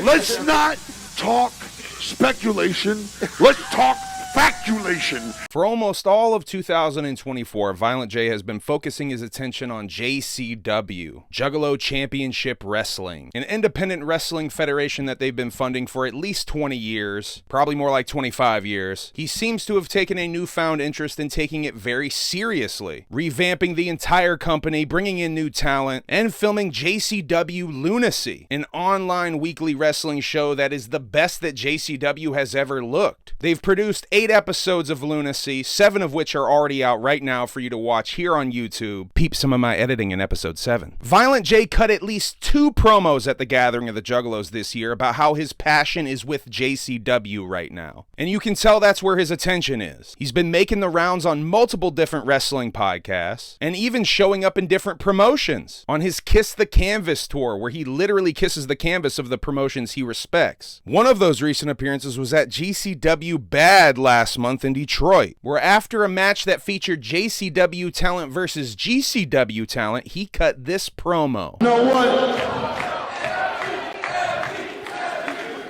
Let's not talk speculation. Let's talk factulation. For almost all of 2024, Violent J has been focusing his attention on JCW, Juggalo Championship Wrestling, an independent wrestling federation that they've been funding for at least 20 years, probably more like 25 years. He seems to have taken a newfound interest in taking it very seriously, revamping the entire company, bringing in new talent, and filming JCW Lunacy, an online weekly wrestling show that is the best that JCW has ever looked. They've produced 8 episodes of Lunacy, 7 of which are already out right now for you to watch here on YouTube. Peep some of my editing in episode 7. Violent J cut at least 2 promos at the Gathering of the Juggalos this year about how his passion is with JCW right now. And you can tell that's where his attention is. He's been making the rounds on multiple different wrestling podcasts, and even showing up in different promotions. On his Kiss the Canvas tour, where he literally kisses the canvas of the promotions he respects. One of those recent appearances was at GCW Bad last month in Detroit, where after a match that featured JCW talent versus GCW talent, he cut this promo. You know what?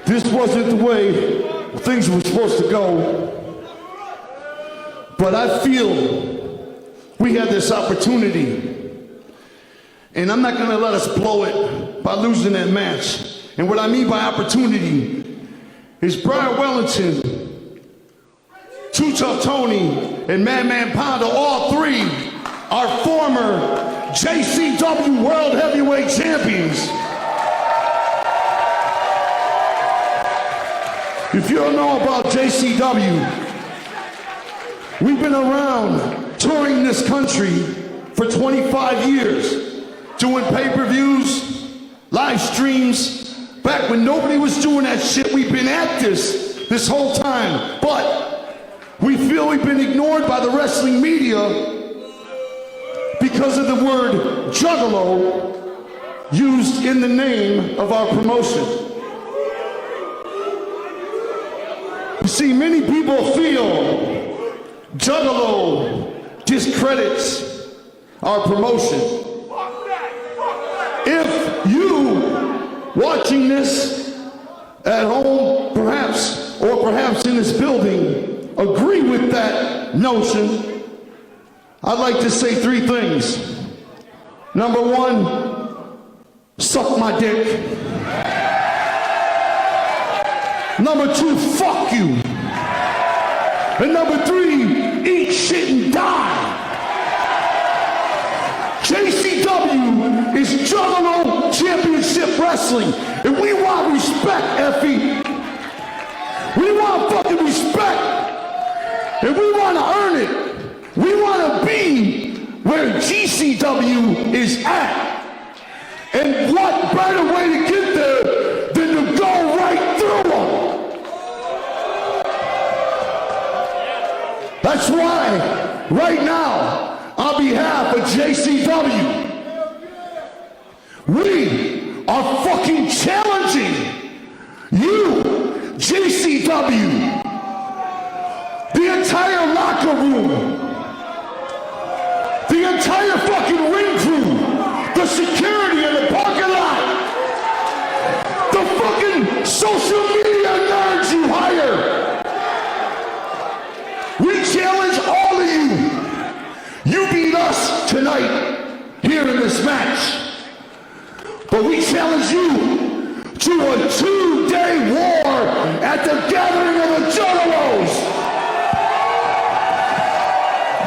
This wasn't the way things were supposed to go, but I feel we had this opportunity, and I'm not gonna let us blow it by losing that match. And what I mean by opportunity is Brian Wellington, Too Tough Tony, and Madman Pondo, all 3 are former JCW World Heavyweight Champions. If you don't know about JCW, we've been around touring this country for 25 years, doing pay-per-views, live streams. Back when nobody was doing that shit, we've been at this whole time. But we feel we've been ignored by the wrestling media because of the word juggalo used in the name of our promotion. You see, many people feel juggalo discredits our promotion. If you watching this at home, perhaps in this building, agree with that notion, I'd like to say 3 things. Number 1, suck my dick. Number 2, fuck you. And number 3, eat shit and die. JCW is Juggalo Championship Wrestling, and we want respect, Effie. We want fucking respect, and we want to earn it. We want to be where GCW is at. And what better way to get there than to go right through them? That's why, right now, on behalf of JCW, we are fucking challenging you, JCW, the entire locker room, the entire fucking ring crew, the security in the parking lot, the fucking social media nerds you hire. We challenge all of you. You beat us tonight here in this match, but we challenge you to a 2-day war at the Gathering of the Juggalos.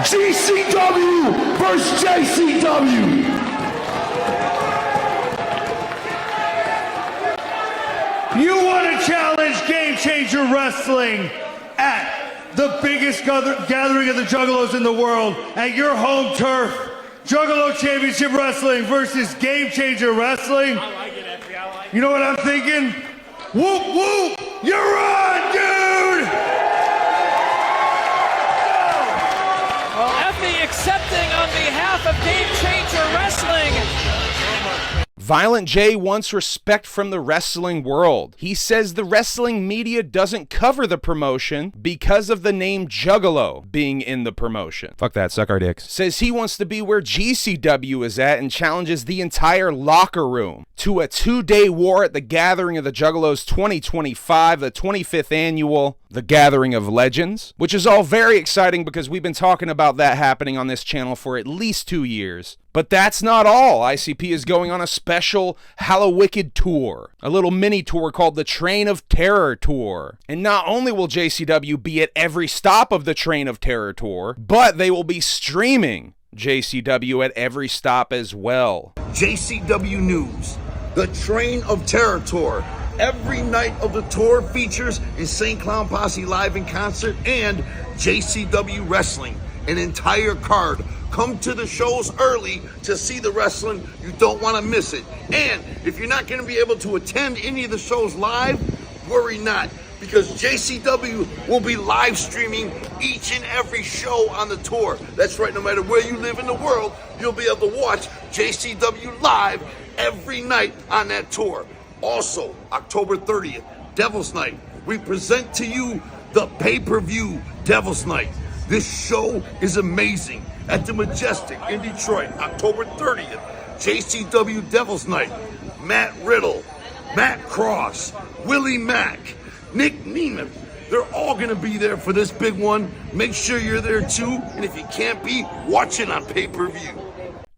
GCW versus JCW. You want to challenge Game Changer Wrestling at the biggest gathering of the Juggalos in the world, at your home turf. Juggalo Championship Wrestling versus Game Changer Wrestling. I like it, Effie. I like it. You know what I'm thinking? Whoop, whoop! You're on, dude! Well, Effie accepting on behalf of Game Changer Wrestling. Violent J wants respect from the wrestling world. He says the wrestling media doesn't cover the promotion because of the name Juggalo being in the promotion. Fuck that, suck our dicks. Says he wants to be where GCW is at and challenges the entire locker room to a 2-day war at the Gathering of the Juggalos 2025, the 25th annual, the Gathering of Legends, which is all very exciting because we've been talking about that happening on this channel for at least 2 years. But that's not all. ICP is going on a special Hallowicked tour, a little mini tour called the Train of Terror Tour. And not only will JCW be at every stop of the Train of Terror Tour, but they will be streaming JCW at every stop as well. JCW News, the Train of Terror Tour. Every night of the tour features Insane Clown Posse live in concert and JCW Wrestling, an entire card. Come to the shows early to see the wrestling. You don't want to miss it. And if you're not going to be able to attend any of the shows live, worry not, because JCW will be live streaming each and every show on the tour. That's right, no matter where you live in the world, you'll be able to watch JCW live every night on that tour. Also, October 30th, Devil's Night, we present to you the pay-per-view Devil's Night. This show is amazing. At the Majestic in Detroit, October 30th, JCW Devil's Night. Matt Riddle, Matt Cross, Willie Mack, Nick Neiman. They're all going to be there for this big one. Make sure you're there too. And if you can't be, watch it on pay-per-view.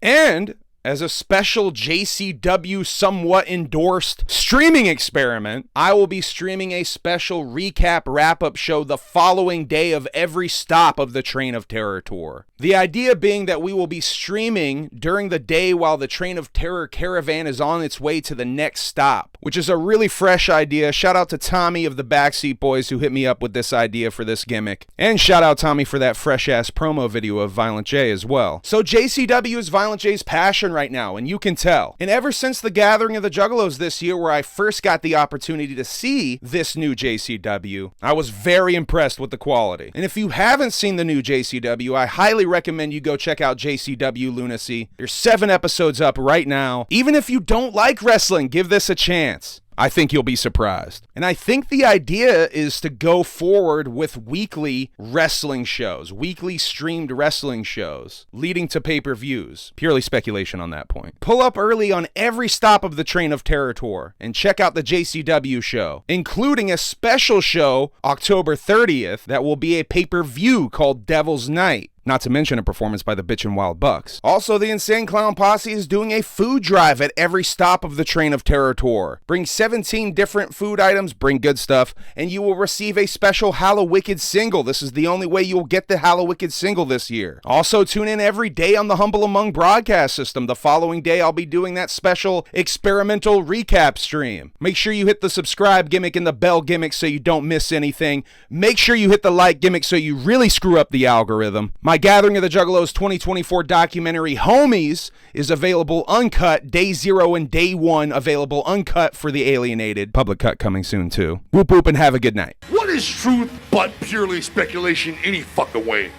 And as a special JCW somewhat endorsed streaming experiment, I will be streaming a special recap wrap-up show the following day of every stop of the Train of Terror tour. The idea being that we will be streaming during the day while the Train of Terror caravan is on its way to the next stop, which is a really fresh idea. Shout out to Tommy of the Backseat Boys who hit me up with this idea for this gimmick. And shout out Tommy for that fresh-ass promo video of Violent J as well. So JCW is Violent J's passion right now, and you can tell. And ever since the Gathering of the Juggalos this year, where I first got the opportunity to see this new JCW, I was very impressed with the quality. And if you haven't seen the new JCW, I highly recommend you go check out JCW Lunacy. There's 7 episodes up right now. Even if you don't like wrestling, give this a chance. I think you'll be surprised. And I think the idea is to go forward with weekly wrestling shows, weekly streamed wrestling shows, leading to pay-per-views. Purely speculation on that point. Pull up early on every stop of the Train of Terror tour and check out the JCW show, including a special show October 30th that will be a pay-per-view called Devil's Night. Not to mention a performance by the Bitchin' Wild Bucks. Also, the Insane Clown Posse is doing a food drive at every stop of the Train of Terror tour. Bring 17 different food items, bring good stuff, and you will receive a special Hallowicked single. This is the only way you'll get the Hallowicked single this year. Also, tune in every day on the Humble Among broadcast system. The following day, I'll be doing that special experimental recap stream. Make sure you hit the subscribe gimmick and the bell gimmick so you don't miss anything. Make sure you hit the like gimmick so you really screw up the algorithm. My Gathering of the Juggalos 2024 documentary, Homies, is available uncut. Day 0 and Day 1 available uncut for the Alienated. Public cut coming soon, too. Whoop whoop and have a good night. What is truth but purely speculation any fucking way?